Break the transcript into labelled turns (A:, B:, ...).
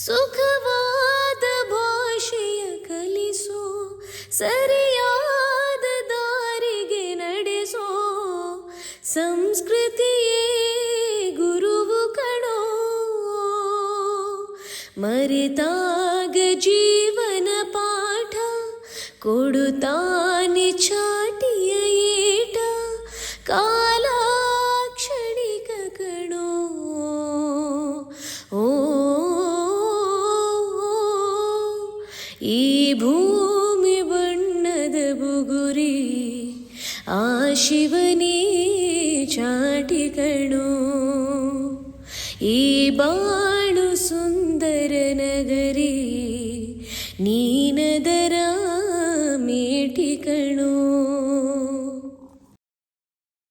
A: ಸುಖವಾದ ಭಾಷೆಯ ಕಲಿಸೋ, ಸರಿಯಾದ ದಾರಿಗೆ ನಡೆಸೋ, ಸಂಸ್ಕೃತಿಯೇ ಗುರುವು ಕಣೋ. ಮರೆತಾಗ ಜೀವನ ಪಾಠ ಕೊಡುತ್ತಾನೆ ಚಾಟಿಯ ಏಟ, ಕಾಲ ಕ್ಷಣಿಕ ಕಣೋ. ಓ ಈ ಭೂಮಿ ಬಣ್ಣದ ಬುಗುರಿ, ಆ ಶಿವನೇ ಚಾಟಿ ಕಣೋ. ಈ ಬಾಳು ಸುಂದರ ನಗರಿ, ನೀನದರ ಮೇಟಿ ಕಣೋ.